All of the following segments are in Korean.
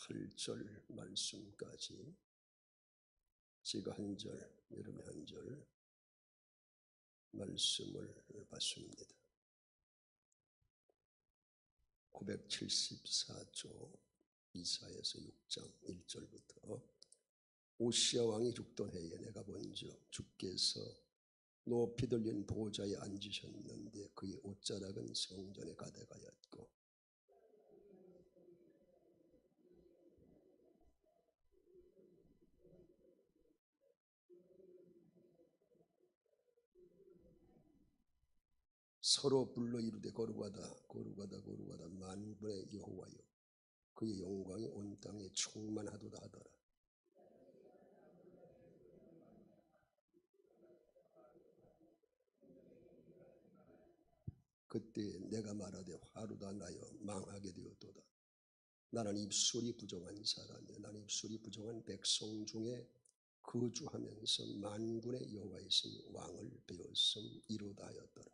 8절 말씀까지 제가 한 절, 여러분이 한 절 말씀을 봤습니다. 974조 이사야서 6장 1절부터 오시아 왕이 죽던 해에 내가 본즉 주께서 높이 들린 보좌에 앉으셨는데 그의 옷자락은 성전에 가득하였고 서로 불러 이르되 거룩하다 거룩하다 거룩하다 만군의 여호와여 그의 영광이 온 땅에 충만하도다 하더라. 그때 내가 말하되 화루다 나여 망하게 되었도다. 나는 입술이 부정한 사람이요 나는 입술이 부정한 백성 중에 거주하면서 만군의 여호와이신 왕을 배웠음 이루다 하였더라.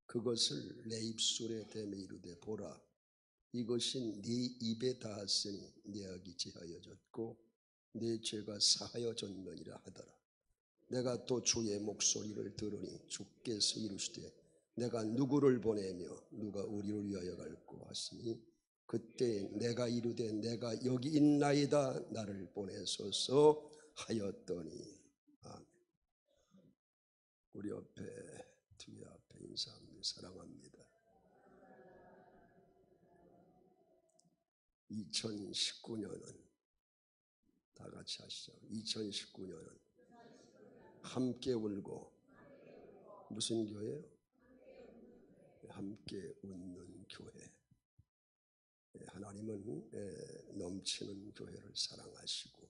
그것을 내 입술에 대매 이르되 보라 이것이 네 입에 닿았으니 내 악이 제하여졌고 내 죄가 사하여졌느니라 하더라. 내가 또 주의 목소리를 들으니 주께서 이르시되 내가 누구를 보내며 누가 우리를 위하여 갈고 하시니 그때 내가 이르되 내가 여기 있나이다 나를 보내소서 하였더니 아멘. 우리 옆에 뒤에 앞에 인사합니다. 사랑합니다. 2019년은 다 같이 하시죠. 2019년은 함께 울고 무슨 교회요? 함께 웃는 교회. 하나님은 넘치는 교회를 사랑하시고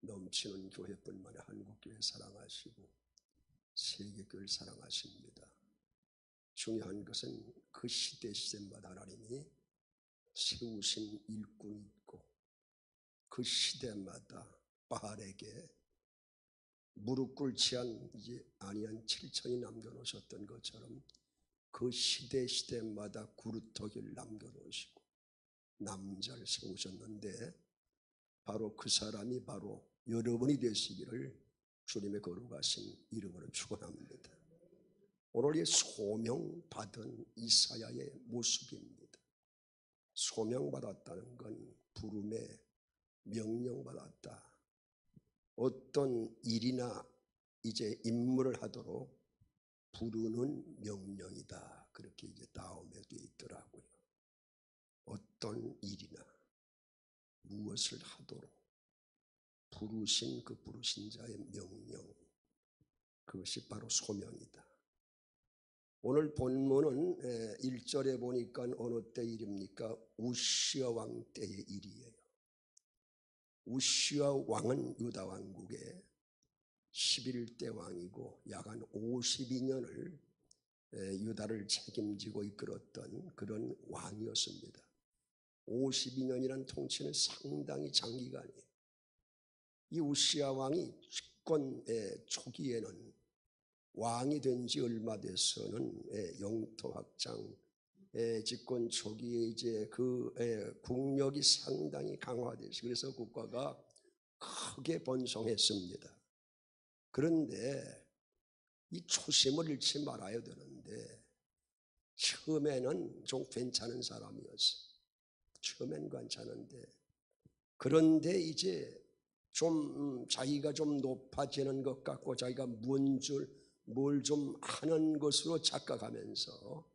넘치는 교회뿐만 아니라 한국교회 사랑하시고 세계교회를 사랑하십니다. 중요한 것은 그 시대마다 하나님이 세우신 일꾼이 있고 그 시대마다 바알에게 무릎 꿇지 아니한 7천이 남겨놓으셨던 것처럼 그 시대마다 구루터기를 남겨놓으시고 남자를 세우셨는데 바로 그 사람이 바로 여러분이 되시기를 주님의 거룩하신 이름으로 축원합니다. 오늘 이 소명받은 이사야의 모습입니다. 소명받았다는 건 부름에 명령받았다. 어떤 일이나 이제 임무를 하도록 부르는 명령이다. 그렇게 이제 다음에 되어 있더라고요. 어떤 일이나 무엇을 하도록 부르신 그 부르신 자의 명령, 그것이 바로 소명이다. 오늘 본문은 1절에 보니까 어느 때 일입니까? 우시아 왕 때의 일이에요. 우시아 왕은 유다 왕국의 11대 왕이고 약 한 52년을 유다를 책임지고 이끌었던 그런 왕이었습니다. 52년이라는 통치는 상당히 장기간이에요. 이 우시아 왕이 집권 초기에는 왕이 된 지 얼마 돼서는 영토 확장, 집권 초기에 이제 그 국력이 상당히 강화돼서 그래서 국가가 크게 번성했습니다. 그런데 이 초심을 잃지 말아야 되는데 처음에는 좀 괜찮은 사람이었어요. 처음엔 괜찮은데 그런데 이제 좀 자기가 좀 높아지는 것 같고 자기가 뭘 좀 하는 것으로 착각하면서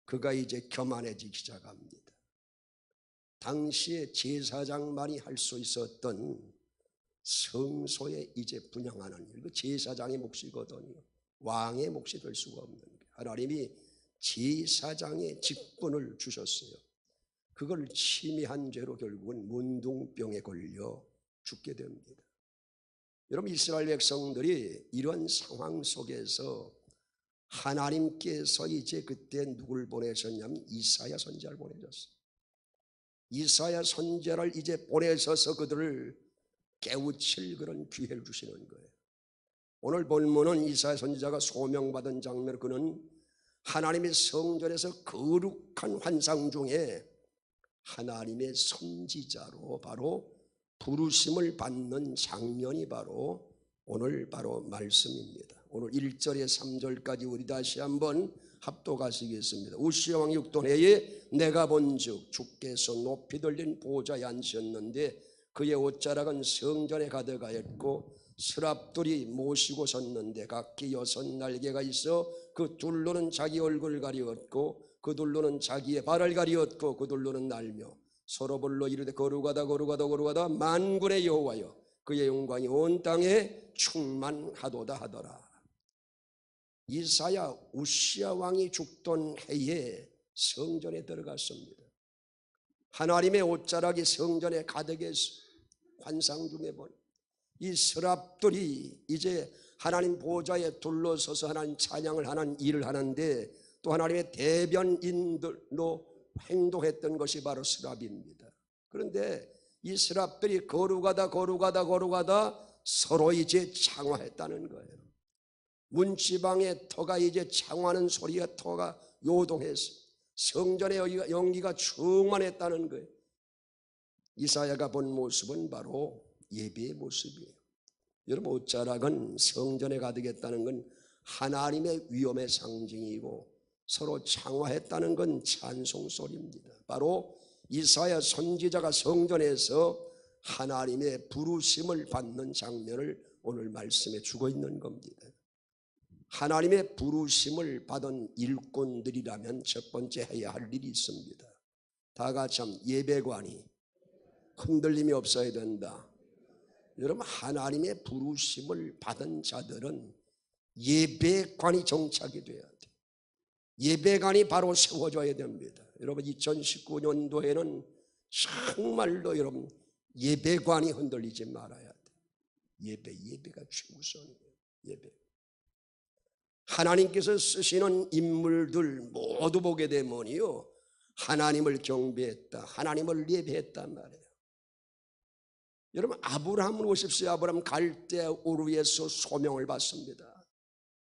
그가 이제 교만해지기 시작합니다. 당시에 제사장만이 할 수 있었던 성소에 이제 분향하는 일, 그 제사장의 몫이거든요. 왕의 몫이 될 수가 없는 거예요. 하나님이 제사장의 직분을 주셨어요. 그걸 침해한 죄로 결국은 문둥병에 걸려 죽게 됩니다. 여러분, 이스라엘 백성들이 이런 상황 속에서 하나님께서 이제 그때 누굴 보내셨냐면 이사야 선지자를 보내셨어요. 이사야 선지자를 이제 보내셔서 그들을 깨우칠 그런 기회를 주시는 거예요. 오늘 본문은 이사야 선지자가 소명받은 장면, 그는 하나님의 성전에서 거룩한 환상 중에 하나님의 선지자로 바로 부르심을 받는 장면이 바로 오늘 바로 말씀입니다. 오늘 1절에 3절까지 우리 다시 한번 합독하시겠습니다. 우시야 왕 6돈 해에 내가 본즉 주께서 높이 들린 보좌에 앉으셨는데 그의 옷자락은 성전에 가득하였고 스랍들이 모시고 섰는데 각기 6 날개가 있어 그 둘로는 자기 얼굴을 가리었고 그 둘로는 자기의 발을 가리었고 그 둘로는 날며 서로 불러 이르되 거룩하다 거룩하다 거룩하다 만군의 여호와여 그의 영광이 온 땅에 충만하도다 하더라. 이사야 우시야 왕이 죽던 해에 성전에 들어갔습니다. 하나님의 옷자락이 성전에 가득해서 환상 중에 본 이 스랍들이 이제 하나님 보좌에 둘러서서 하나님 찬양을 하는 일을 하는데 또 하나님의 대변인들로 행동했던 것이 바로 스랍입니다. 그런데 이 스랍들이 거룩하다 거룩하다 거룩하다 서로 이제 창화했다는 거예요. 문지방의 터가 이제 창화하는 소리가 터가 요동해서 성전의 연기가 충만했다는 거예요. 이사야가 본 모습은 바로 예배의 모습이에요. 여러분, 옷자락은 성전에 가득했다는 건 하나님의 위엄의 상징이고 서로 창화했다는 건 찬송 소리입니다. 바로 이사야 선지자가 성전에서 하나님의 부르심을 받는 장면을 오늘 말씀해 주고 있는 겁니다. 하나님의 부르심을 받은 일꾼들이라면 첫 번째 해야 할 일이 있습니다. 다 같이 한번 예배관이 흔들림이 없어야 된다. 여러분, 하나님의 부르심을 받은 자들은 예배관이 정착이 돼야 돼요. 예배관이 바로 세워져야 됩니다. 여러분, 2019년도에는 정말로 여러분 예배관이 흔들리지 말아야 돼요. 예배가 최우선이에요. 예배. 하나님께서 쓰시는 인물들 모두 보게 되면요, 하나님을 경배했다, 하나님을 예배했단 말이에요. 여러분, 아브라함을 보십시오. 아브라함 갈대 우르에서 소명을 받습니다.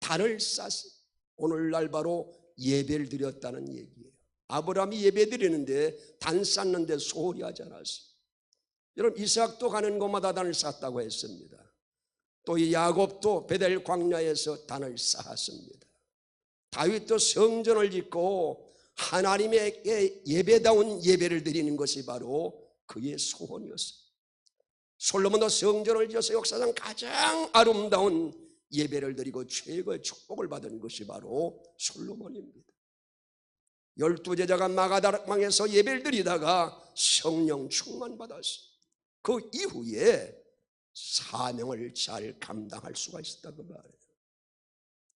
단을 쌌어요. 오늘날 바로 예배를 드렸다는 얘기예요. 아브라함이 예배 드리는데 단 쌌는데 소홀히 하지 않았어요. 여러분, 이삭도 가는 곳마다 단을 쌌다고 했습니다. 또 이 야곱도 베델 광야에서 단을 쌓았습니다. 다윗도 성전을 짓고 하나님에게 예배다운 예배를 드리는 것이 바로 그의 소원이었어요. 솔로몬도 성전을 지어서 역사상 가장 아름다운 예배를 드리고 최고의 축복을 받은 것이 바로 솔로몬입니다. 12제자가 마가다락방에서 예배를 드리다가 성령 충만받았어요. 그 이후에 사명을 잘 감당할 수가 있었다고 말해요.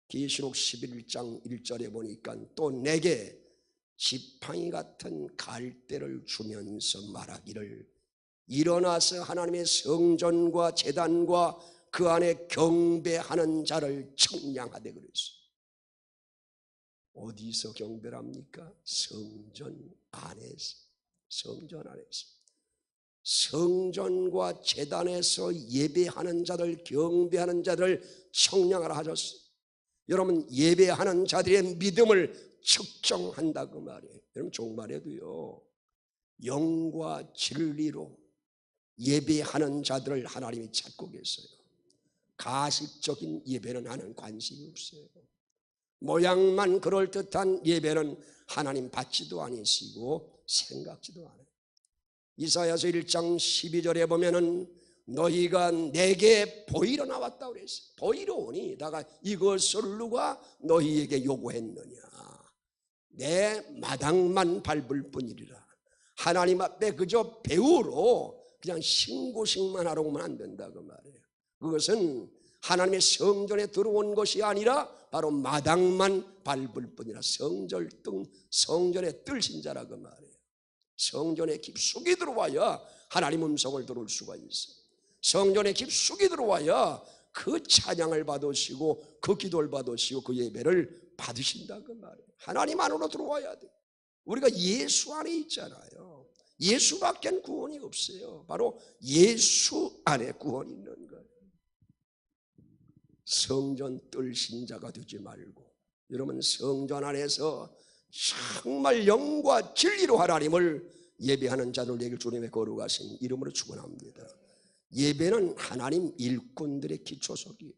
계시록 11장 1절에 보니까 또 내게 지팡이 같은 갈대를 주면서 말하기를 일어나서 하나님의 성전과 제단과 그 안에 경배하는 자를 청량하되 그랬어요. 어디서 경배를 합니까? 성전 안에서. 성전 안에서. 성전과 제단에서 예배하는 자들, 경배하는 자들 청량하라 하셨어요. 여러분, 예배하는 자들의 믿음을 측정한다고 말이에요. 여러분, 종말에도요, 영과 진리로 예배하는 자들을 하나님이 찾고 계세요. 가식적인 예배는 하나님 관심이 없어요. 모양만 그럴듯한 예배는 하나님 받지도 아니시고 생각지도 않아요. 이사야서 1장 12절에 보면은 너희가 내게 보이러 나왔다고 그랬어요. 보이러 오니 내가 이것을 누가 너희에게 요구했느냐. 내 마당만 밟을 뿐이리라. 하나님 앞에 그저 배우로 그냥 신고식만 하러 오면 안 된다고 말해요. 그것은 하나님의 성전에 들어온 것이 아니라 바로 마당만 밟을 뿐이라. 성전의 뜰신자라고 말해요. 성전에 깊숙이 들어와야 하나님 음성을 들을 수가 있어요. 성전에 깊숙이 들어와야 그 찬양을 받으시고 그 기도를 받으시고 그 예배를 받으신다고 말해요. 하나님 안으로 들어와야 돼요. 우리가 예수 안에 있잖아요. 예수밖에 구원이 없어요. 바로 예수 안에 구원이 있는 거예요. 성전 뜰 신자가 되지 말고 여러분 성전 안에서 정말 영과 진리로 하나님을 예배하는 자들 되길 주님의 거룩하신 이름으로 축원합니다. 예배는 하나님 일꾼들의 기초석이에요.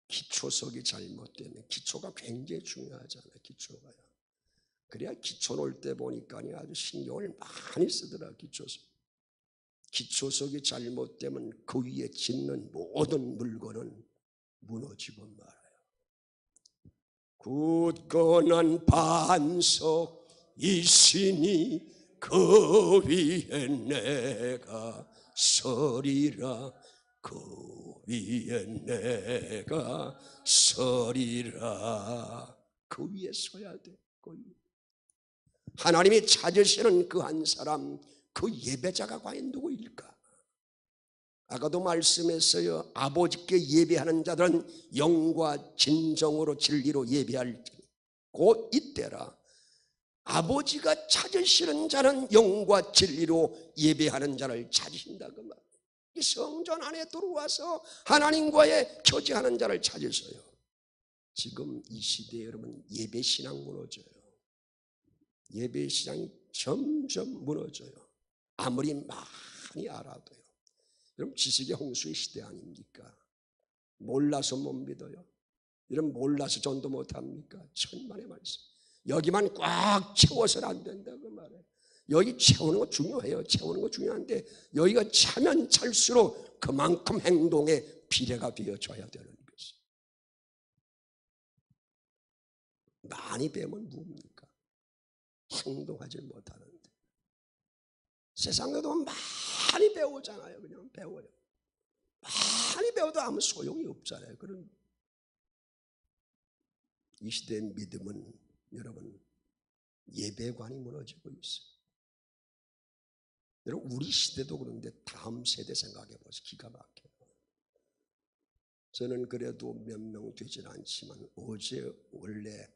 기초석이 잘못되면, 기초가 굉장히 중요하잖아요. 기초가요. 그래야 기초 놓을 때 보니까 아주 신경을 많이 쓰더라. 기초석이 잘못되면 그 위에 짓는 모든 물건은 무너지고 말아요. 굳건한 반석 있으니 그 위에 내가 서리라. 그 위에 내가 서리라. 그 위에 서야 돼. 그 위에. 하나님이 찾으시는 그 한 사람, 그 예배자가 과연 누구일까? 아까도 말씀했어요. 아버지께 예배하는 자들은 영과 진정으로 진리로 예배할 곧 이때라. 아버지가 찾으시는 자는 영과 진리로 예배하는 자를 찾으신다 그 말. 성전 안에 들어와서 하나님과의 교제하는 자를 찾으셔요. 지금 이 시대에 여러분 예배신앙 무너져요. 예배신앙이 점점 무너져요. 아무리 많이 알아도요. 여러분 지식의 홍수의 시대 아닙니까? 몰라서 못 믿어요. 여러분 몰라서 전도 못합니까? 천만의 말씀. 여기만 꽉 채워서는 안 된다 그 말이에요. 여기 채우는 거 중요해요. 채우는 거 중요한데 여기가 차면 찰수록 그만큼 행동의 비례가 되어져야 되는 것이에요. 많이 배우면 뭡니까? 행동하지 못하는데. 세상에도 많이 배우잖아요. 그냥 배워요. 많이 배워도 아무 소용이 없잖아요. 그런 이 시대의 믿음은 여러분 예배관이 무너지고 있어요. 여러분 우리 시대도 그런데 다음 세대 생각해 보세요. 기가 막혀요. 저는 그래도 몇 명 되진 않지만 어제 원래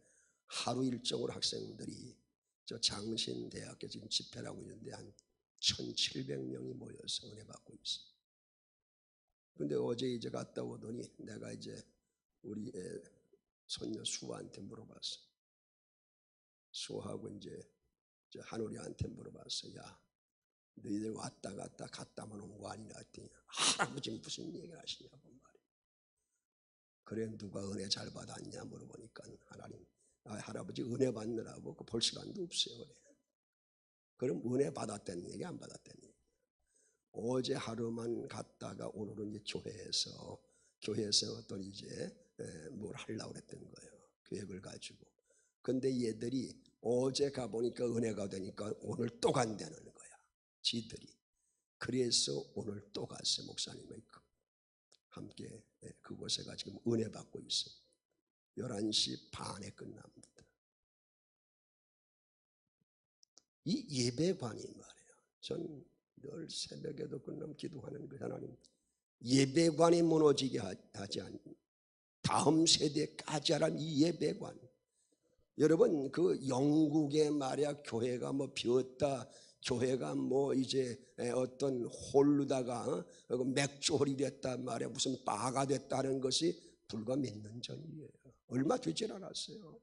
하루 일정으로 학생들이 저 장신대학교 지금 집회를 하고 있는데 한 1,700명이 모여서 은혜 받고 있어요. 근데 어제 이제 갔다 오더니 내가 이제 우리 손녀 수아한테 물어봤어. 수아하고 이제 한우리한테 물어봤어. 야, 너희들 왔다 갔다 갔다만 온 거 아니냐 했더니 할아버지 무슨 얘기를 하시냐고 말이야. 그래 누가 은혜 잘 받았냐 물어보니까 하나님 할아버지 은혜 받느라고 볼 시간도 없어요. 그래. 그럼 은혜 받았다는 얘기 안 받았다는 얘기. 어제 하루만 갔다가 오늘은 이제 교회에서 어떤 이제 뭘 하려고 그랬던 거예요. 계획을 가지고. 근데 얘들이 어제 가보니까 은혜가 되니까 오늘 또 간다는 거야. 지들이. 그래서 오늘 또 갔어요. 목사님과 함께 그곳에 가 지금 은혜 받고 있어요. 11시 반에 끝납니다. 이 예배관이 말이에요. 전 늘 새벽에도 끝나면 기도하는 거 하나님 예배관이 무너지게 하지 않는 다음 세대까지 하라는 이 예배관. 여러분 그 영국의 말이야 교회가 뭐 비었다, 교회가 뭐 이제 어떤 홀루다가 맥주홀이 됐다 말이야 무슨 바가 됐다는 것이 불과 몇 년 전이에요. 얼마 되질 않았어요.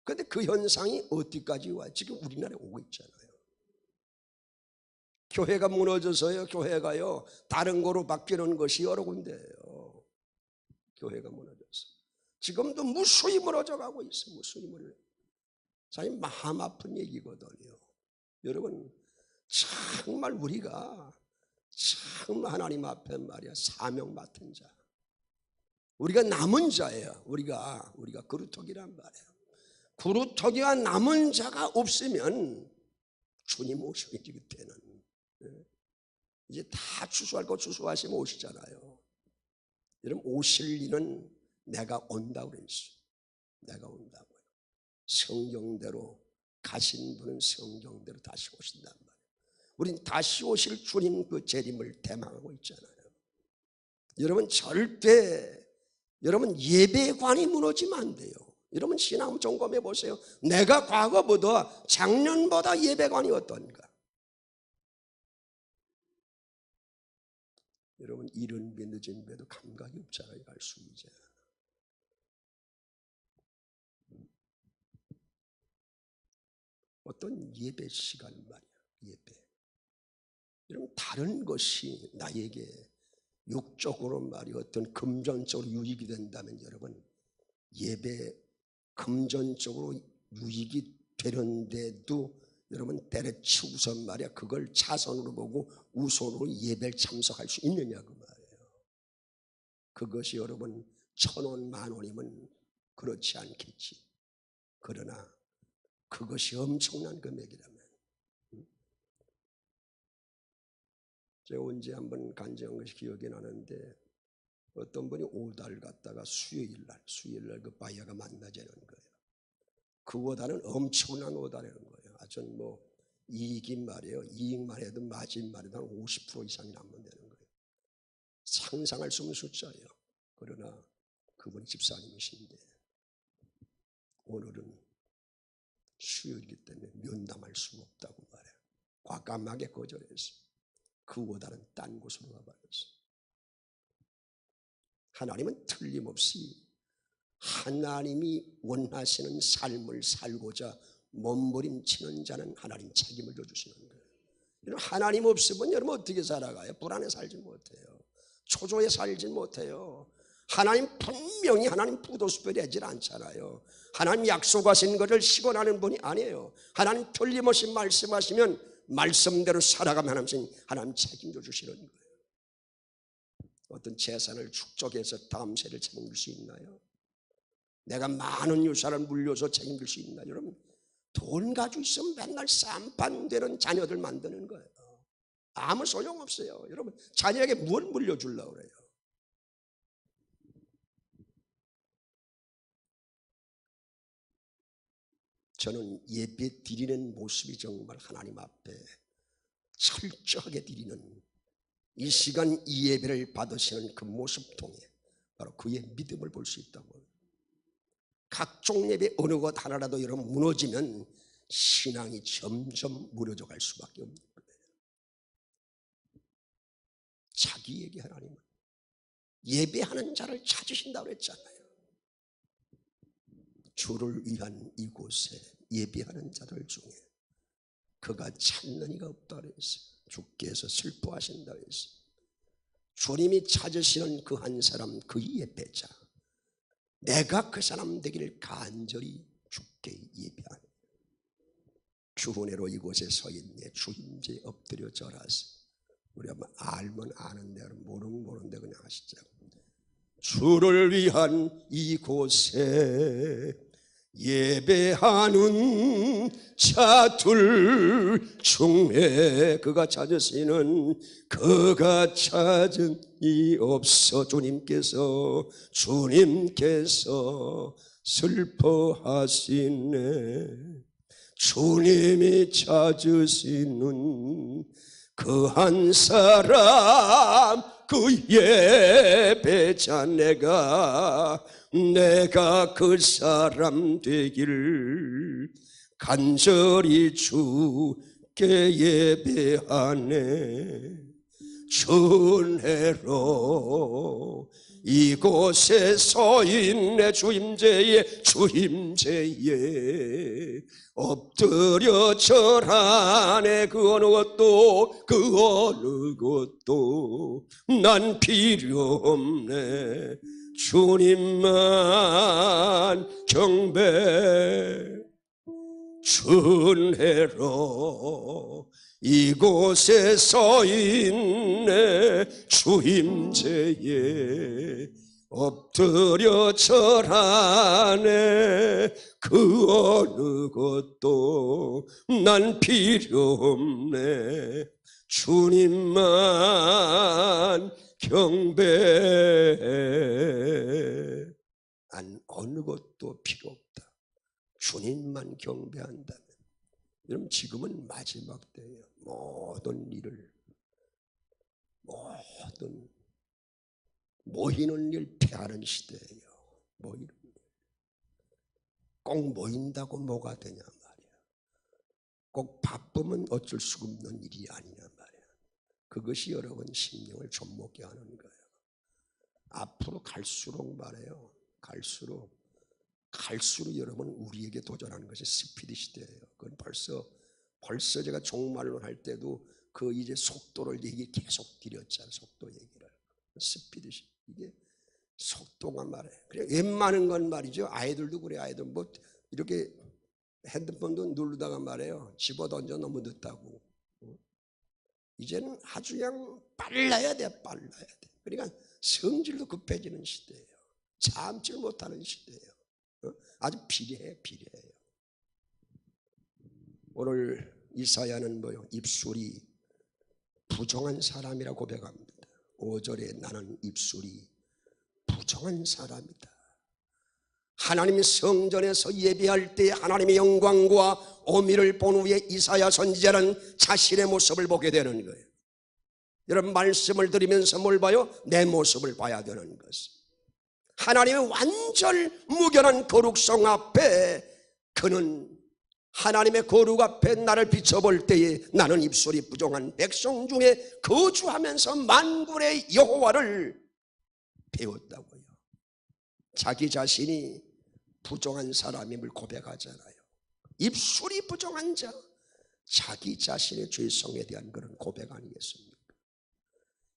그런데 그 현상이 어디까지 와? 지금 우리나라에 오고 있잖아요. 교회가 무너져서요. 교회가요 다른 거로 바뀌는 것이 여러 군데예요. 교회가 무너져서 지금도 무수히 무너져 가고 있어요. 무수히 무너져. 사실 마음 아픈 얘기거든요. 여러분 정말 우리가 정말 하나님 앞에 말이야 사명 맡은 자, 우리가 남은 자예요. 우리가 그루터기란 말이에요. 그루터기와 남은 자가 없으면 주님 오시기 그때는 이제 다 추수할 거 추수하시면 오시잖아요. 여러분 오실 일은 내가 온다고 그랬어요. 내가 온다고요. 성경대로 가신 분은 성경대로 다시 오신단 말이에요. 우린 다시 오실 주님 그 재림을 대망하고 있잖아요. 여러분 절대 여러분 예배관이 무너지면 안 돼요. 여러분 신앙 점검해 보세요. 내가 과거보다 작년보다 예배관이 어떤가? 여러분 이른 배 늦은 배도 감각이 없잖아요. 갈 수 이제. 어떤 예배 시간 말이야. 예배. 여러분 다른 것이 나에게 육적으로 말이 어떤 금전적으로 유익이 된다면 여러분 예배 금전적으로 유익이 되는데도 여러분 때려치우서 말이야 그걸 차선으로 보고 우선으로 예배를 참석할 수 있느냐 그 말이에요. 그것이 여러분 1,000원 10,000원이면 그렇지 않겠지. 그러나 그것이 엄청난 금액이라면 제가 언제 한번 간증한 것이 기억이 나는데 어떤 분이 5달 갔다가 수요일날 그 바이어가 만나자는 거예요. 그 오달은 엄청난 오달이라는 거예요. 아주 뭐 이익이 말이에요. 이익만 해도 마진만 해도 한 50% 이상이 남으면 되는 거예요. 상상할 수 없는 숫자예요. 그러나 그분이 집사님이신데 오늘은 수요일이기 때문에 면담할 수가 없다고 말해요. 과감하게 거절했어요. 그 오달은 딴 곳으로 가버렸어요. 하나님은 틀림없이 하나님이 원하시는 삶을 살고자 몸부림치는 자는 하나님 책임을 져주시는 거예요. 하나님 없으면 여러분 어떻게 살아가요? 불안해 살지 못해요. 초조해 살지 못해요. 하나님 분명히 하나님 부도수표 되질 않잖아요. 하나님 약속하신 것을 시건하는 분이 아니에요. 하나님 틀림없이 말씀하시면 말씀대로 살아가면 하나님 책임져 주시는 거예요. 어떤 재산을 축적해서 다음 세를 책임질 수 있나요? 내가 많은 유산을 물려서 책임질 수 있나요? 여러분 돈 가지고 있으면 맨날 쌈판되는 자녀들 만드는 거예요. 아무 소용없어요. 여러분 자녀에게 뭘 물려주려고 그래요? 저는 예배 드리는 모습이 정말 하나님 앞에 철저하게 드리는 이 시간 이 예배를 받으시는 그 모습 통해 바로 그의 믿음을 볼 수 있다고. 각종 예배 어느 것 하나라도 여러분 무너지면 신앙이 점점 무너져 갈 수밖에 없는 거예요. 자기에게 하나님은 예배하는 자를 찾으신다고 그랬잖아요. 주를 위한 이곳에 예배하는 자들 중에 그가 찾는 이가 없다 그랬어요. 주께서 슬퍼하신다 그랬어요. 주님이 찾으시는 그 한 사람 그 예배자, 내가 그 사람 되기를 간절히 주께 예배하는 주은혜로 이곳에 서 있네. 주임제 엎드려 절하세. 우리 한번 알면 아는데 모르면 모르는데 그냥 하시죠. 주를 위한 이곳에 예배하는 자들 중에 그가 찾으시는 그가 찾은 이 없어. 주님께서 슬퍼하시네. 주님이 찾으시는 그 한 사람 그 예배자 내가 그 사람 되기를 간절히 주께 예배하네. 주은혜로 이곳에 서 있네. 주임제에 엎드려 절하네. 그 어느 것도 난 필요 없네. 주님만 경배. 주은혜로 이곳에 서 있네. 주임제에 엎드려 절하네. 그 어느 것도 난 필요 없네. 주님만 경배. 난 어느 것도 필요 없다. 주님만 경배한다면 여러분 지금은 마지막 때예요. 모든 일을 모이는 일 피하는 시대예요. 꼭 모인다고 뭐가 되냐 말이야. 꼭 바쁘면 어쩔 수 없는 일이 아니냐 말이야. 그것이 여러분 심령을 좀먹게 하는 거예요. 앞으로 갈수록 말해요. 갈수록 여러분 우리에게 도전하는 것이 스피드 시대예요. 그건 벌써 제가 종말론 할 때도 그 이제 속도를 얘기 계속 드렸잖아요. 속도 얘기를. 스피드 시대. 이게 속도가 말해요. 그래 웬만한 건 말이죠. 아이들도 그래. 아이들 뭐 이렇게 핸드폰도 누르다가 말해요. 집어던져 너무 늦다고. 이제는 아주 그냥 빨라야 돼. 그러니까 성질도 급해지는 시대예요. 참지를 못하는 시대예요. 아주 비례해요. 오늘 이사야는 뭐요? 입술이 부정한 사람이라 고백합니다. 5절에 나는 입술이 부정한 사람이다. 하나님이 성전에서 예배할 때 하나님의 영광과 오미를 본 후에 이사야 선지자는 자신의 모습을 보게 되는 거예요. 여러분 말씀을 들으면서 뭘 봐요? 내 모습을 봐야 되는 것을. 하나님의 완전무견한 거룩성 앞에 그는 하나님의 거룩 앞에 나를 비춰볼 때에 나는 입술이 부정한 백성 중에 거주하면서 만군의 여호와를 배웠다고요. 자기 자신이 부정한 사람임을 고백하잖아요. 입술이 부정한 자, 자기 자신의 죄성에 대한 그런 고백 아니겠습니까?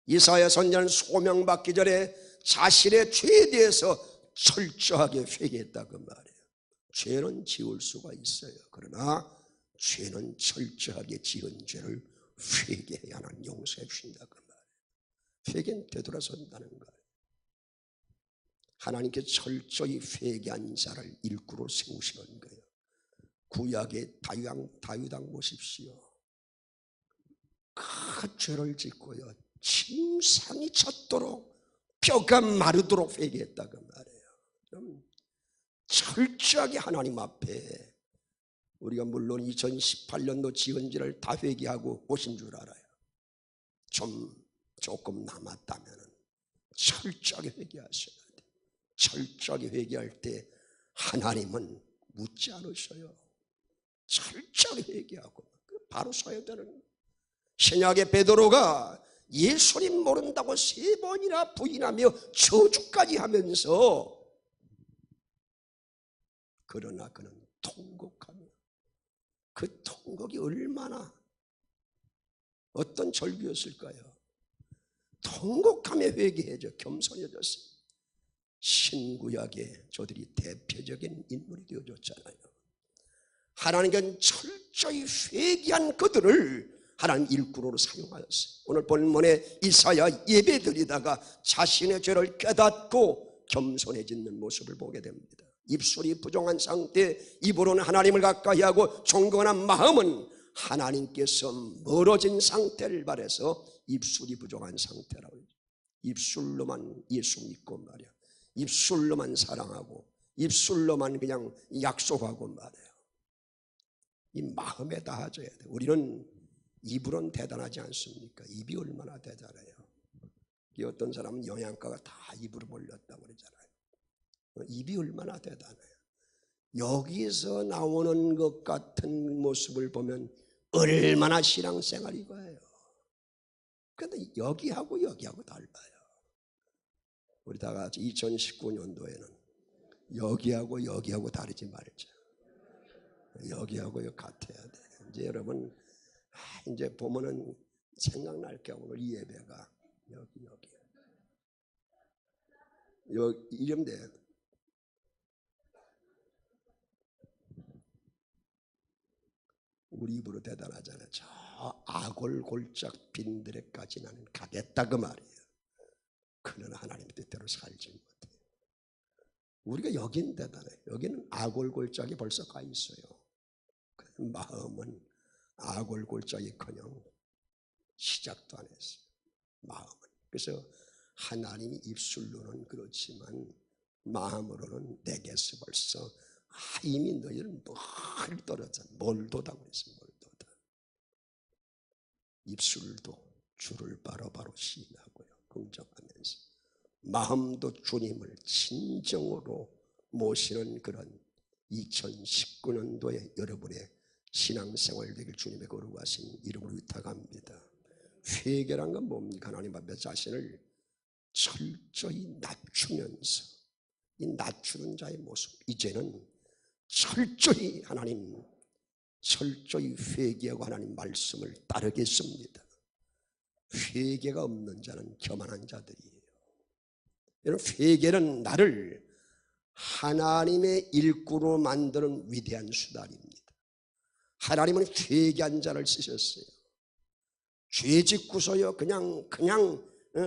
이사야 선지자는 소명받기 전에 자신의 죄에 대해서 철저하게 회개했다 그 말이에요. 죄는 지을 수가 있어요. 그러나 죄는 철저하게 지은 죄를 회개해야 하는 용서해 주신다 그 말이에요. 회개는 되돌아선다는 거예요. 하나님께 철저히 회개한 자를 일구로 세우시는 거예요. 구약의 다윗왕 보십시오. 그 죄를 짓고요 침상이 젖도록 뼈가 마르도록 회개했다 그 말이에요. 그럼 철저하게 하나님 앞에 우리가 물론 2018년도 지은 죄를 다 회개하고 오신 줄 알아요. 조금 남았다면 철저하게 회개하셔야 돼요. 철저하게 회개할 때 하나님은 묻지 않으셔요. 철저하게 회개하고 바로 서야 되는 거예요. 신약의 베드로가 예수님 모른다고 3번이나 부인하며 저주까지 하면서 그러나 그는 통곡하며 그 통곡이 얼마나 어떤 절규였을까요? 통곡하며 회개해져 겸손해졌어요. 신구약에 저들이 대표적인 인물이 되어줬잖아요. 하나님께는 철저히 회개한 그들을 하나님 일꾼으로 사용하였어요. 오늘 본문에 이사야 예배드리다가 자신의 죄를 깨닫고 겸손해지는 모습을 보게 됩니다. 입술이 부정한 상태, 입으로는 하나님을 가까이하고 존경하는 마음은 하나님께서 멀어진 상태를 말해서 입술이 부정한 상태라고 해요. 입술로만 예수 믿고 말이야. 입술로만 사랑하고 입술로만 그냥 약속하고 말이에요. 이 마음에 닿아져야 돼. 우리는 입으로는 대단하지 않습니까? 입이 얼마나 대단해요. 어떤 사람은 영양가가 다 입으로 몰렸다고 그러잖아요. 입이 얼마나 대단해요. 여기서 나오는 것 같은 모습을 보면 얼마나 신앙생활이 거예요. 그런데 여기하고 달라요. 우리 다 같이 2019년도에는 여기하고 다르지 말자. 여기하고 같아야 돼. 이제 여러분 이제 보면은 생각날 게 오늘 이 예배가 여기 이러면 돼. 우리 입으로 대단하잖아요. 저 아골골짝 빈들에까지 나는 가겠다 그 말이에요. 그는 하나님 뜻대로 살지 못해요. 우리가 여긴 대단해요. 여기는 아골골짝이 벌써 가 있어요. 마음은 아골골짝이커녕 시작도 안 했어요. 마음은. 그래서 하나님이 입술로는 그렇지만 마음으로는 내게서 벌써 이미 너희는 뭘 떨어져 몰도다 그랬어요. 몰도다. 입술도 주를 바로바로 시인하고요. 긍정하면서 마음도 주님을 진정으로 모시는 그런 2019년도에 여러분의 신앙생활 되길 주님의 거룩하신 이름으로 위탁합니다. 회개란 건 뭡니까? 하나님 앞에 자신을 철저히 낮추면서, 이 낮추는 자의 모습, 이제는 철저히 철저히 회개하고 하나님 말씀을 따르겠습니다. 회개가 없는 자는 교만한 자들이에요. 여러분, 회개는 나를 하나님의 일꾼으로 만드는 위대한 수단입니다. 하나님은 회개한 자를 쓰셨어요. 죄 짓고서요 그냥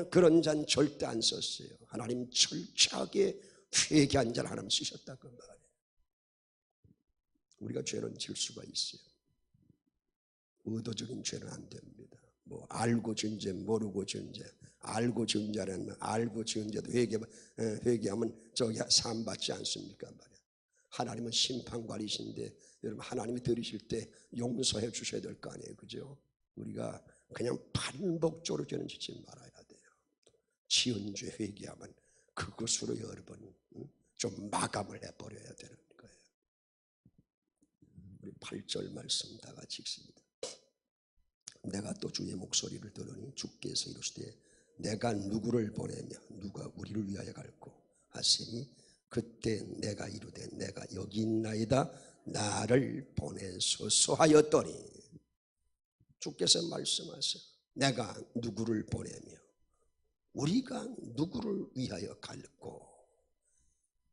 그런 자는 절대 안 썼어요. 하나님 철저하게 회개한 자를 하나님 쓰셨다 그 말이에요. 우리가 죄는 질 수가 있어요. 의도적인 죄는 안 됩니다. 뭐 알고 지은 죄, 모르고 지은 죄, 알고 지은 죄는 알고 지은 죄도 회개하면 저기 상 받지 않습니까 말이야. 하나님은 심판관이신데 여러분, 하나님이 들으실 때 용서해 주셔야 될 거 아니에요, 그죠? 우리가 그냥 반복적으로 죄는 짓지 말아야 돼요. 지은 죄 회개하면 그것으로 여러분 좀 마감을 해버려야 되는 거예요. 우리 8절 말씀 다 같이 읽습니다. 내가 또 주의 목소리를 들으니 주께서 이르시되 내가 누구를 보내며 누가 우리를 위하여 갈고 하시니 그때 내가 이르되 내가 여기 있나이다 나를 보내소서 하였더니, 주께서 말씀하세요. 내가 누구를 보내며 우리가 누구를 위하여 갈고.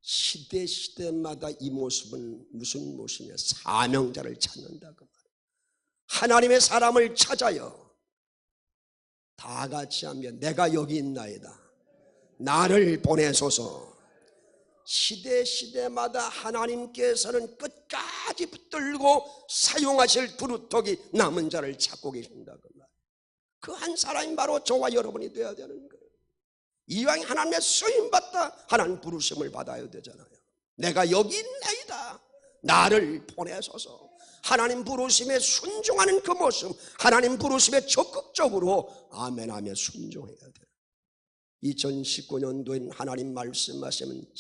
시대마다 이 모습은 무슨 모습이냐? 사명자를 찾는다 그 말이에요. 하나님의 사람을 찾아요. 다 같이 하면 내가 여기 있나이다 나를 보내소서. 시대마다 하나님께서는 끝까지 붙들고 사용하실 두루터기 남은 자를 찾고 계신다 그 말이에요. 그 한 사람이 바로 저와 여러분이 되어야 되는 거예요. 이왕 하나님의 쓰임받다 하나님 부르심을 받아야 되잖아요. 내가 여기 있나이다 나를 보내소서. 하나님 부르심에 순종하는 그 모습, 하나님 부르심에 적극적으로 아멘하며 순종해야 돼요. 2019년도엔 하나님 말씀하시면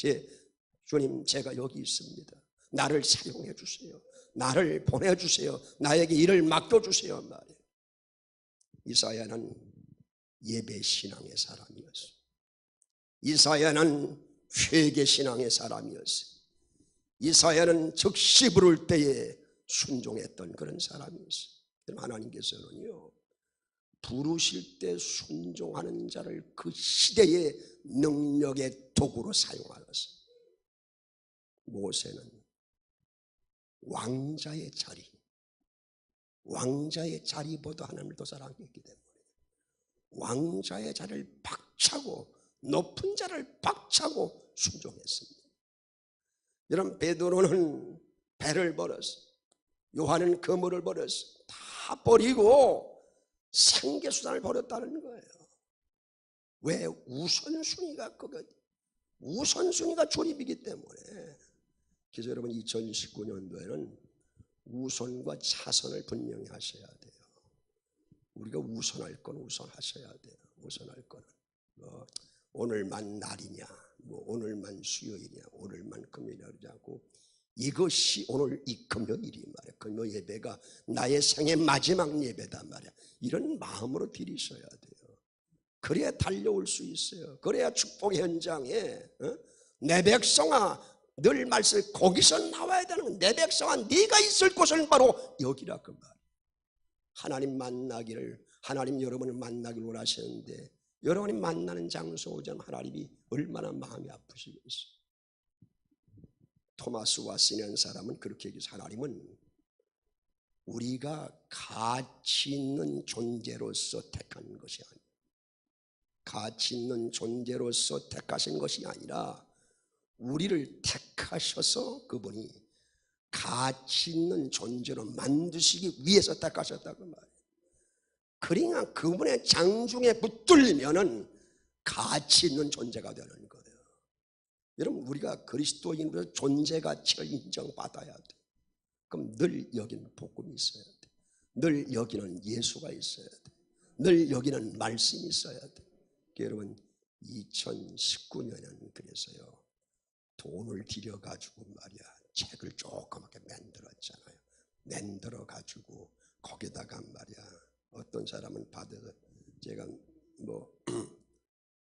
주님 제가 여기 있습니다. 나를 사용해 주세요. 나를 보내주세요. 나에게 일을 맡겨주세요 말이에요. 이사야는 예배신앙의 사람이었어요. 이사야는 회개신앙의 사람이었어요. 이사야는 즉시 부를 때에 순종했던 그런 사람이었어요. 하나님께서는요 부르실 때 순종하는 자를 그 시대의 능력의 도구로 사용하셨어요. 모세는 왕자의 자리보다 하나님을 더 사랑했기 때문에 왕자의 자리를 박차고 높은 자를 박차고 순종했습니다. 여러분, 베드로는 배를 버렸어요. 요한은 그물을 버렸어요. 다 버리고 생계수단을 버렸다는 거예요. 왜? 우선순위가 주립이기 때문에. 그래서 여러분 2019년도에는 우선과 차선을 분명히 하셔야 돼요. 우리가 우선할 건 우선하셔야 돼요. 우선할 거는 오늘만 날이냐, 오늘만 수요일이냐, 오늘만 금요일이냐 그러지 않고 이것이 오늘 이 금요일이 말이야. 금요 예배가 나의 생의 마지막 예배다 말이야. 이런 마음으로 드리셔야 돼요. 그래야 달려올 수 있어요. 그래야 축복의 현장에 내 백성아 늘 말씀 거기서 나와야 되는 거야. 내 백성아 네가 있을 곳은 바로 여기라 그 말. 하나님 여러분을 만나기를 원하시는데 여러분이 만나는 장소 오자면 하나님이 얼마나 마음이 아프시겠어요. 토마스 왓슨이라는 사람은 그렇게 얘기해서 하나님은 우리가 가치 있는 존재로서 택한 것이 아니에요. 가치 있는 존재로서 택하신 것이 아니라 우리를 택하셔서 그분이 가치 있는 존재로 만드시기 위해서 택하셨다고 말해요. 그러니까 그분의 장중에 붙들리면은 가치 있는 존재가 되는 거예요. 여러분, 우리가 그리스도인으로 존재 가치를 인정받아야 돼. 그럼 늘 여기는 복음이 있어야 돼. 늘 여기는 예수가 있어야 돼. 늘 여기는 말씀이 있어야 돼. 여러분 2019년은 그래서요 돈을 들여가지고 말이야 책을 조그맣게 만들었잖아요. 만들어가지고 거기다가 말이야 어떤 사람은 받아서 제가 뭐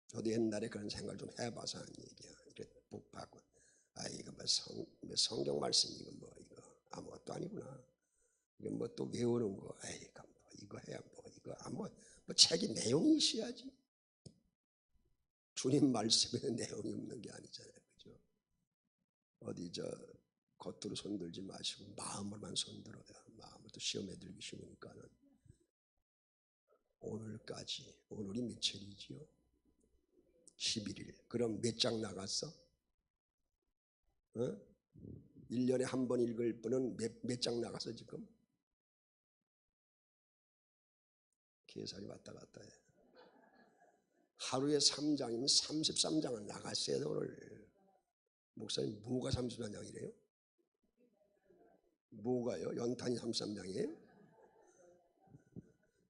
저도 옛날에 그런 생각을 좀 해봐서 하는 얘기야. 이렇게 복 받고 이거 뭐 성경 말씀 이거 뭐 이거 아무것도 아니구나. 이거 뭐 또 외우는 거 이거 해야 뭐 이거 뭐 책이 내용이 있어야지. 주님 말씀에 내용이 없는 게 아니잖아요, 그죠? 어디 겉으로 손들지 마시고 마음으로만 손들어요. 마음으로 또 시험에 들기 쉬우니까는. 오늘까지, 오늘이 며칠이지요? 11일. 그럼 몇 장 나갔어? 1년에 한 번 읽을 분은 몇 장 나갔어 지금? 계산이 왔다 갔다 해. 하루에 3장이면 33장은 나갔어요 오늘. 목사님 뭐가 33장이래요? 뭐가요? 연탄이 33장이에요?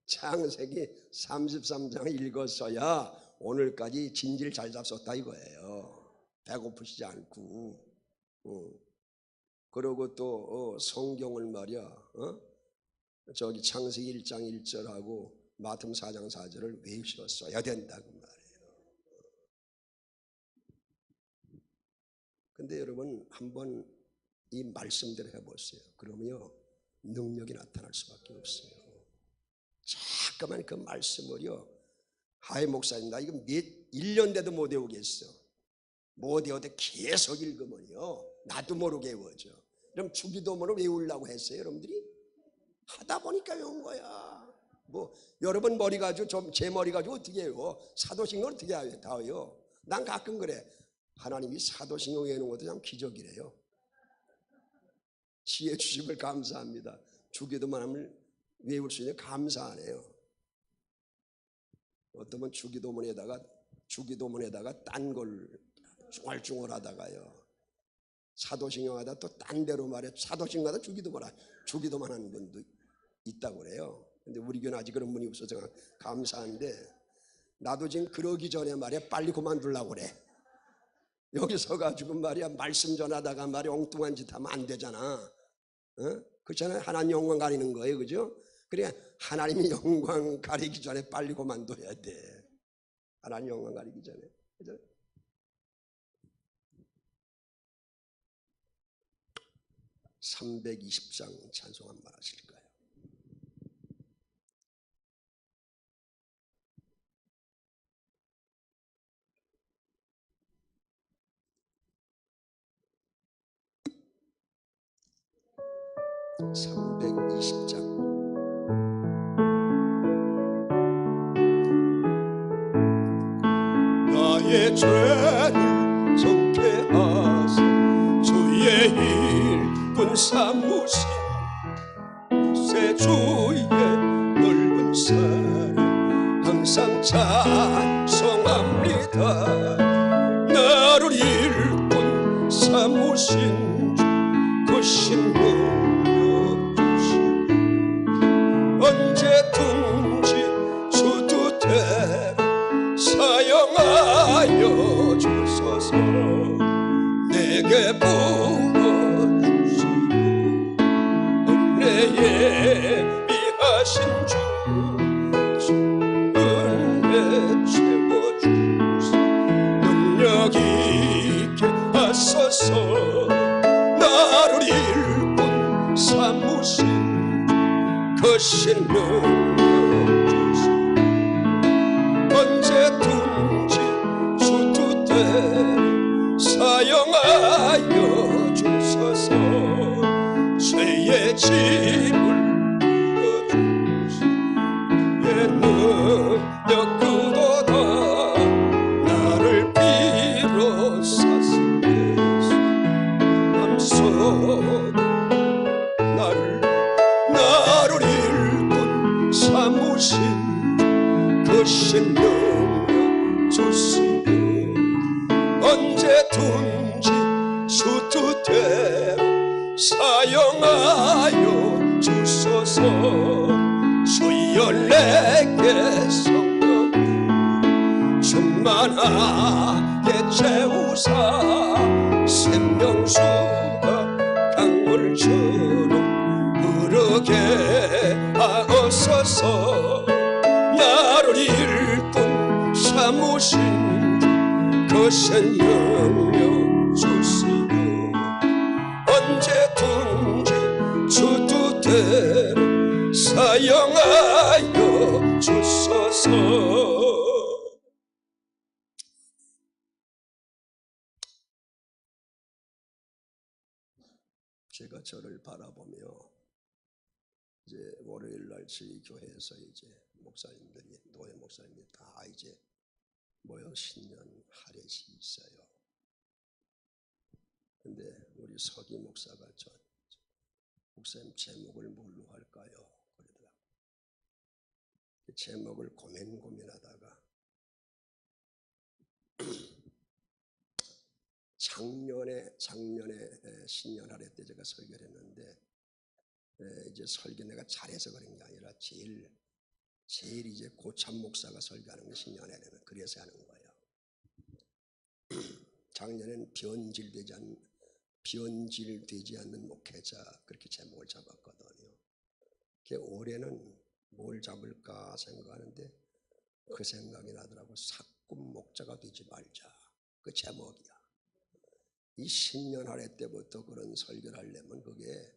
창세기 33장을 읽었어야 오늘까지 진지를 잘 잡섰다 이거예요. 배고프시지 않고. 그리고 또 성경을 말이야 저기 창세기 1장 1절하고 마태복음 4장 4절을 외우셨어야 된다고 말이에요. 근데 여러분 한번 이 말씀대로 해보세요. 그러면요 능력이 나타날 수밖에 없어요. 잠깐만 그 말씀을요 하이 목사님 나 이거 1년 돼도 못 외우겠어. 못 외워도 계속 읽으면요 나도 모르게 외워져. 그럼 주기도문을 외우려고 했어요 여러분들이? 하다 보니까 외운 거야. 뭐 여러분 머리 가지고 제 머리 가지고 어떻게 해요? 사도신경을 어떻게 해요? 난 가끔 그래. 하나님이 사도신경 외우는 것도 참 기적이래요. 지혜 주심을 감사합니다. 주기도만 하면 외울 수 있는 감사하네요. 어떠면 주기도문에다가 딴 걸 중얼중얼하다가요 사도신경 하다 또 딴 데로 말해. 사도신경 하다 주기도만 하는 분도 있다고 그래요. 근데 우리 교회는 아직 그런 분이 없어서 감사한데 나도 지금 그러기 전에 말이야 빨리 그만두려고 그래. 여기 서가지고 말이야 말씀 전하다가 말이야 엉뚱한 짓 하면 안 되잖아. 그렇잖아요. 하나님 영광 가리는 거예요, 그죠? 그래 하나님이 영광 가리기 전에 빨리 그만둬야 돼. 하나님 영광 가리기 전에. 그죠? (320장) 찬송 한번 하실까요? (320장) 나의 죄를 속해 하사 주의 일꾼 삼으신 새 주의 넓은 사랑 항상 찬송합니다. 나를 일꾼 삼으신 주 그 신능력 주시 언제든지 주도대로 사용하여 주소서. 내게 부어주시고 은혜에 미하신 주 은혜 채워주소. 능력 있게 하소서. 나를 일꾼 삼으신 그 신능력 주소. 언제든지 주도대로 사용하여 주소서. 죄의 짐을 풀어주시고 의 능력 그도다. 나를 비로소서 예수 맘속 나를 일꾼 삼으신 그 신능력 주시고 언제든지 수투대로 사용하여 주소서. 주여 내게 성령 충만하게 채우사 생명수가 강물처럼 흐르게 하옵소서. 나를 거센 영역 주시고 언제든지 주 뜻대로 사용하여 주소서. 제가 저를 바라보며 이제 월요일날 저희 교회에서 이제 목사님들이, 노예 목사님들이 다 이제 모여 신년 할애시 있어요. 근데 우리 서기 목사가 저 목사님 제목을 뭘로 할까요? 그러더라고요. 그 제목을 고민하다가 작년에 신년 할애 때 제가 설교를 했는데, 이제 설교 내가 잘해서 그런 게 아니라 제일 이제 고참 목사가 설교하는 게 신년 할애는 그래서 하는 거예요. 작년에는 변질되지 않는 목회자, 그렇게 제목을 잡았거든요. 올해는 뭘 잡을까 생각하는데 그 생각이 나더라고. 사꾼 목자가 되지 말자, 그 제목이야. 이 신년 할애 때부터 그런 설교를 하려면 그게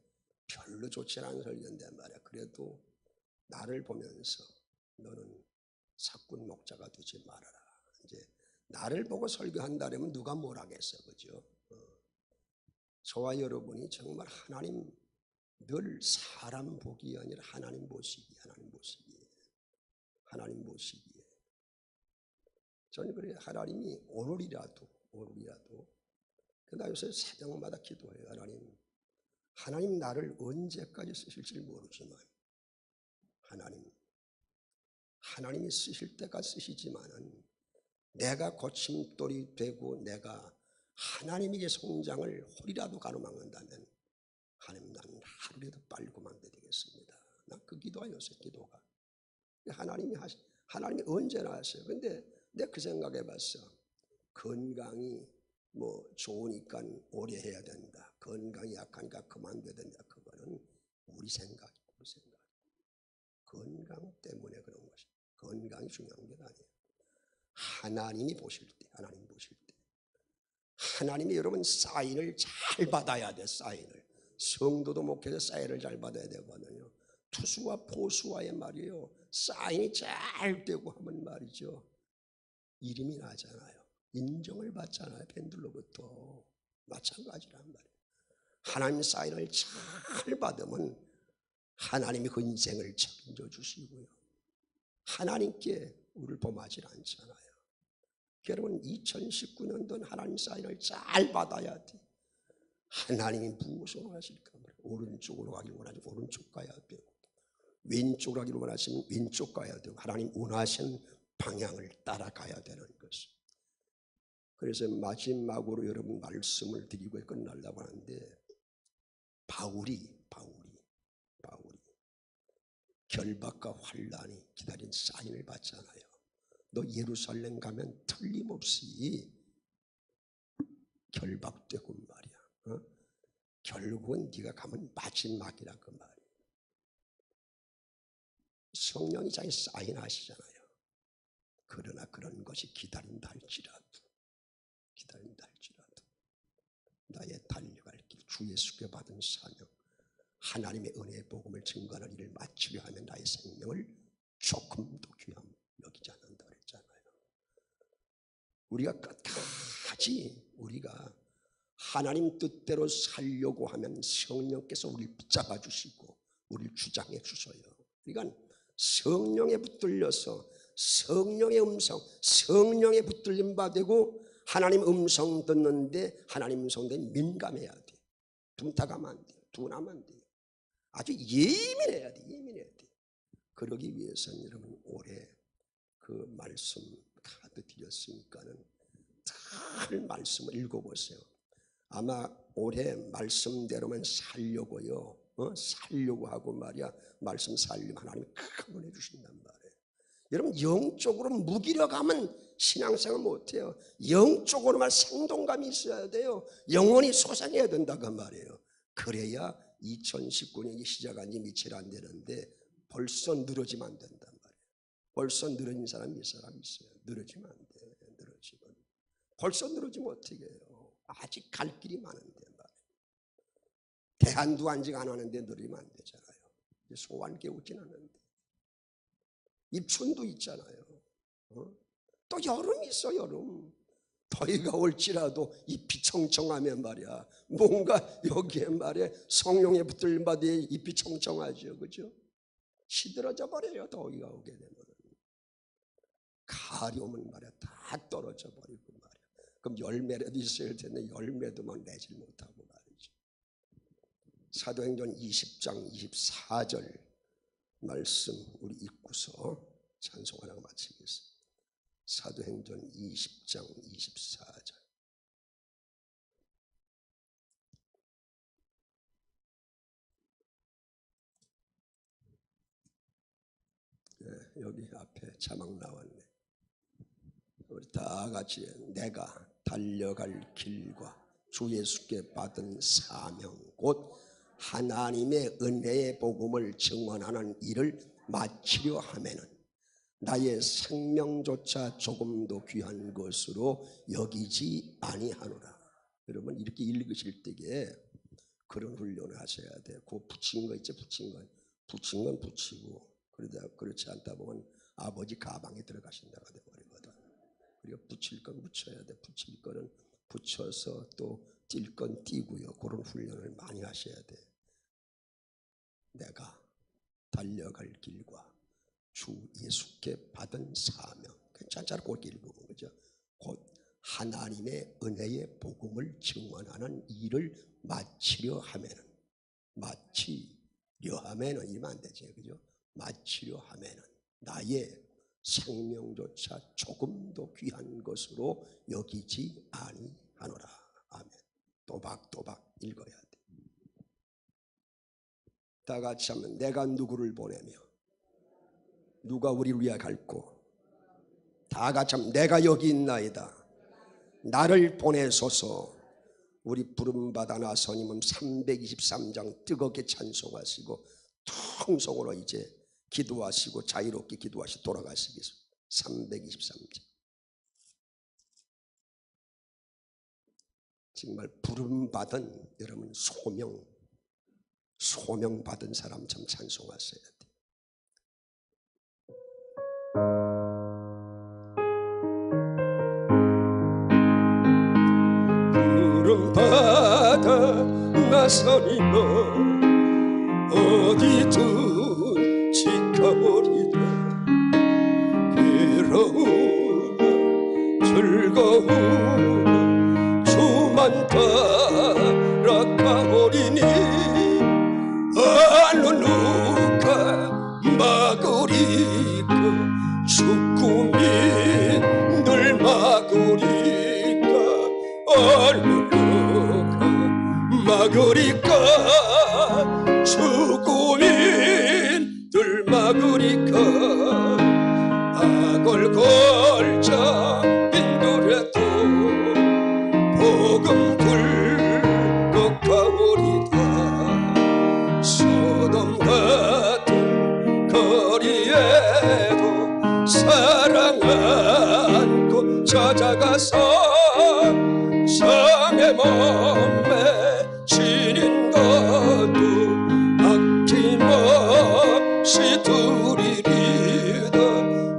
별로 좋지 않은 설교인데 말이야. 그래도 나를 보면서 너는 사꾼 목자가 되지 말아라. 이제 나를 보고 설교한다면 누가 뭘 하겠어, 그죠? 저와 여러분이 정말 하나님, 늘 사람 보기 아니라 하나님 보시기에. 저는 그래요. 하나님이 오늘이라도 나 요새 새벽마다 기도해요. 하나님 나를 언제까지 쓰실지 모르지만 하나님이 쓰실 때가 쓰시지만은 내가 고침돌이 되고 내가 하나님에게 성장을 홀이라도 가로막는다면 하나님, 나는 하루라도 빨리 그만둬야 되겠습니다. 난 그 기도가 요새 기도가. 하나님이 언제나 하세요. 근데 내가 그 생각해봤어. 건강이 뭐 좋으니까 오래 해야 된다, 건강이 약하니까 그만둬야 된다. 그거는 우리 생각이고 건강 때문에 그런 것이. 건강이 중요한 게 아니에요. 하나님이 보실 때 하나님이 여러분 사인을 잘 받아야 돼. 사인을. 성도도 목회자 사인을 잘 받아야 되거든요. 투수와 포수와의 말이에요. 사인이 잘 되고 하면 말이죠, 이름이 나잖아요. 인정을 받잖아요. 팬들로부터. 마찬가지란 말이에요. 하나님 사인을 잘 받으면 하나님이 그 인생을 책임져 주시고요. 하나님께 우리를 범하지 않잖아요. 여러분 2019년도는 하나님 사인을 잘 받아야 돼. 하나님이 무엇을 원하실까? 오른쪽으로 가길 원하시면 오른쪽 가야 되고, 왼쪽으로 가길 원하시면 왼쪽 가야 되고, 하나님 원하시는 방향을 따라가야 되는 것을. 그래서 마지막으로 여러분 말씀을 드리고 끝나려고 하는데, 바울이 결박과 환난이 기다린 사인을 받잖아요. 너 예루살렘 가면 틀림없이 결박되고 말이야. 결국은 네가 가면 마지막이라 그 말이야. 성령이 자기 사인하시잖아요. 그러나 그런 것이 기다린다 할지라도 나의 달려갈 길, 주 예수께 받은 사명, 하나님의 은혜의 복음을 증거하는 일을 마치려 하면 나의 생명을 조금도 귀함 여기지 않는다 그랬잖아요. 우리가 끝까지 우리가 하나님 뜻대로 살려고 하면 성령께서 우리를 붙잡아 주시고 우리를 주장해 주셔요. 그러니까 성령에 붙들려서 성령의 음성, 성령에 붙들림 받고 하나님 음성 듣는데, 하나님 음성에 민감해야 돼. 둔탁하면 안 돼. 둔하면 안 돼. 아주 예민해야 돼. 그러기 위해서는 여러분 올해 그 말씀 카드 드렸으니까는 잘 말씀을 읽어보세요. 아마 올해 말씀대로만 살려고요. 살려고 하고 말이야. 말씀 살리면 하나님이 큰 은혜 주신단 말이에요. 여러분 영적으로 무기력하면 신앙생활 못해요. 영적으로만 생동감이 있어야 돼요. 영혼이 솟아내야 된다 그 말이에요. 그래야 2019년이 시작한 지 며칠 안 되는데 벌써 늘어지면 안 된단 말이에요. 벌써 늘어진 사람이 이 사람이 있어요. 늘어지면 안 돼. 늘어지면 벌써 늘어지면 어떻게 해요? 아직 갈 길이 많은데 말이에요. 대안도 아직 안 하는데 늘리면 안 되잖아요. 소원 깨우진 않는데. 입춘도 있잖아요. 또 여름이 있어. 여름 더위가 올지라도 잎이 청청하면 말이야, 뭔가 여기에 말이야 성령의 붙들 바디에 잎이 청청하죠. 그죠? 시들어져 버려요. 더위가 오게 되면. 가을이 오면 말이야 다 떨어져 버리고 말이야. 그럼 열매라도 있어야 되는데 열매도 막 내질 못하고 말이죠. 사도행전 20장 24절 말씀 우리 읽고서 찬송하라고 마치겠습니다. 사도행전 20장 24절. 네, 여기 앞에 자막 나왔네. 우리 다 같이 내가 달려갈 길과 주 예수께 받은 사명 곧 하나님의 은혜의 복음을 증언하는 일을 마치려 하면은 나의 생명조차 조금도 귀한 것으로 여기지 아니하노라. 여러분 이렇게 읽으실 때에 그런 훈련을 하셔야 돼요. 그 붙인 거 있죠. 붙인 건 붙이고 그러다 그렇지 않다 보면 아버지 가방에 들어가신다가 돼버리거든. 그리고 붙일 건 붙여야 돼. 붙일 거는 붙여서 또 뛸 건 띄고요. 그런 훈련을 많이 하셔야 돼. 내가 달려갈 길과 주 예수께 받은 사명. 괜찮잖아. 곧 읽으면 그죠? 곧 하나님의 은혜의 복음을 증언하는 일을 마치려 하면은 이러면 안 되지. 그죠? 마치려 하면은 나의 생명조차 조금도 귀한 것으로 여기지 아니하노라. 아멘. 또박또박 읽어야 돼. 다 같이 하면 내가 누구를 보내며 누가 우리를 위하여 갈고 다 같이 하면 내가 여기 있나이다. 나를 보내소서. 우리 부름받아 나서님은 323장 뜨겁게 찬송하시고 통성으로 이제 기도하시고 자유롭게 기도하시고 돌아가시겠습니다. 323장. 정말 부름받은 여러분 소명받은 사람처럼 찬송하셔야 돼. 부름받아 나서니는 어디든 지켜보리라. 괴로우나 즐거우나 주만 따라가오리니 어느 누가 막으리까. 죽음이 늘 막으리까. 어느 누가 막으리까. 죽음이 늘 막으리까. 악을 걸자 빈돌에도 복음 들고 가오리다. 소돔 같은 거리에도 사랑 안고 찾아가서 성의 몸에 지닌 것도 아낌없이 두리리다.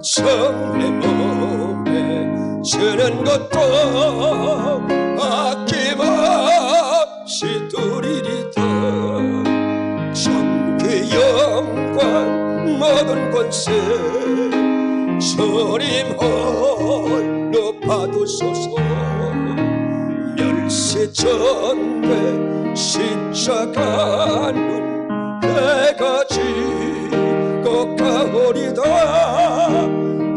성의 몸에 지는 것도 아낌없이 두리리다. 전그 영광 모든 권세 주님 홀로 받으소서. 멸세전대 십자가는 내가 지고 가오리다.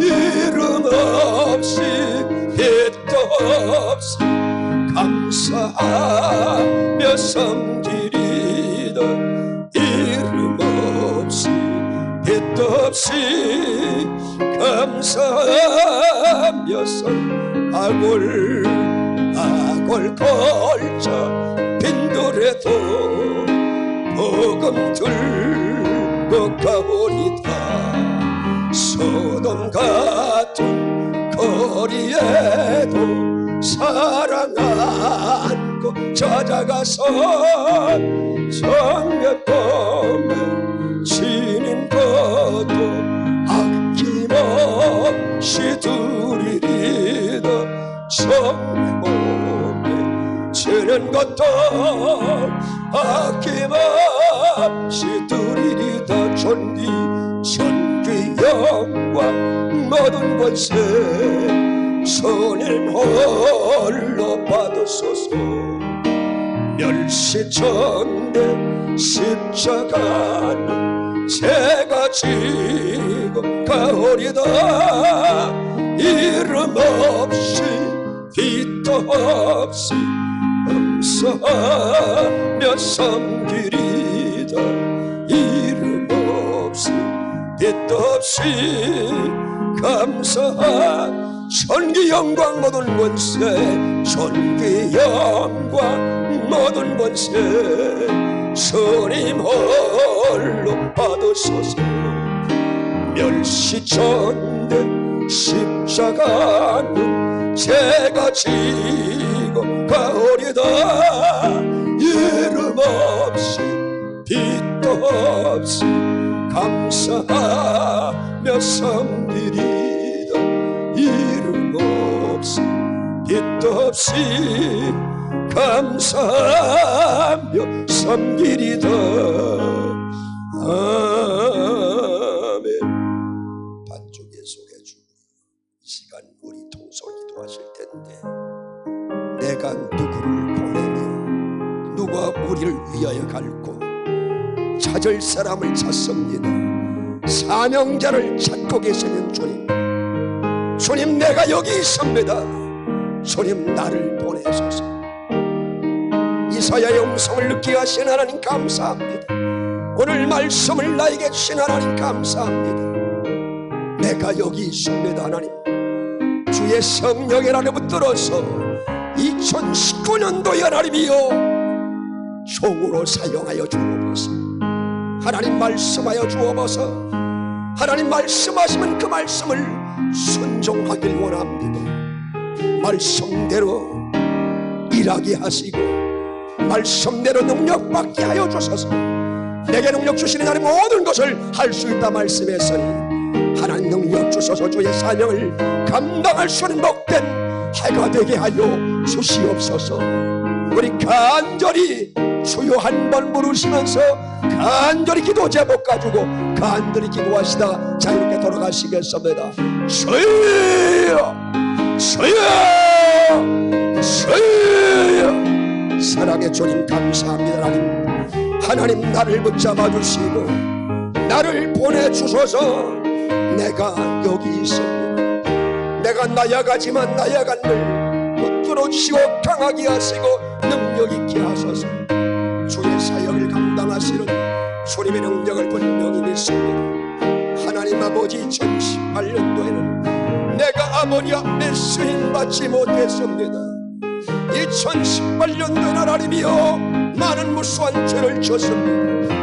이름 없이 빛도 없이 감사하며 섬기리다. 이름 없이 빛도 없이 감사하며 악을 걸자 빈돌에도 복음 들고 가오리다. 소돔 같은 거리에도 사랑 안고 찾아가서 성벽범에 지닌 것도 아낌없이 두리리다 성벽범에 지는 것도 아낌없이 두리리다 전기 영광 모든 권세 주님 홀로 받으소서. 멸시천대 십자가는 제가 지고 가오리다. 이름 없이 빛도 없이 감사하며 섬기리다. 이름 없이 빛도 없이 감사한 전기 영광 모든 권세 전기 영광 모든 권세 주님 홀로 받으소서. 멸시천대 십자가는 제가 지고 가오리다. 이름 없이 빛도 없이 감사하며 섬기리다. 이름 없이 빛도 없이 감사하며 섬기리다. 아멘. 반쪽 예속해 주고 이 시간 우리 통성 기도하실 텐데, 내가 누구를 보내며 누가 우리를 위하여 갈고 찾을 사람을 찾습니다. 사명자를 찾고 계시는 주님, 주님 내가 여기 있습니다. 주님 나를 보내소서. 이사야의 음성을 듣게 하신 하나님 감사합니다. 오늘 말씀을 나에게 주신 하나님 감사합니다. 내가 여기 있습니다. 하나님 주의 성령의 나를 붙들어서 2019년도에 하나님이여 종으로 사용하여 주옵소서. 하나님 말씀하여 주옵소서. 하나님 말씀하시면 그 말씀을 순종하길 원합니다. 말씀대로 일하게 하시고 말씀대로 능력받게 하여 주소서. 내게 능력 주시는 하나님 모든 것을 할 수 있다 말씀했으니 하나님 능력 주소서. 주의 사명을 감당할 수 있는 복된 해가 되게 하여 주시옵소서. 우리 간절히 주여 한 번 부르시면서 간절히 기도 제목 가지고 간절히 기도하시다 자유롭게 돌아가시겠습니다. 주여 주여 주여. 사랑의 주님 감사합니다. 하나님 나를 붙잡아 주시고 나를 보내주소서. 내가 여기 있습니다. 내가 나약하지만 나약함을 붙들어 주시고 강하게 하시고 능력 있게 하소서. 주의 사역을 감당하시는 주님의 능력을 분명히 믿습니다. 하나님 아버지 2018년도에는 내가 아버지 앞에 쓰임받지 못했습니다. 2018년도에는 하나님이여 많은 무수한 죄를 졌습니다.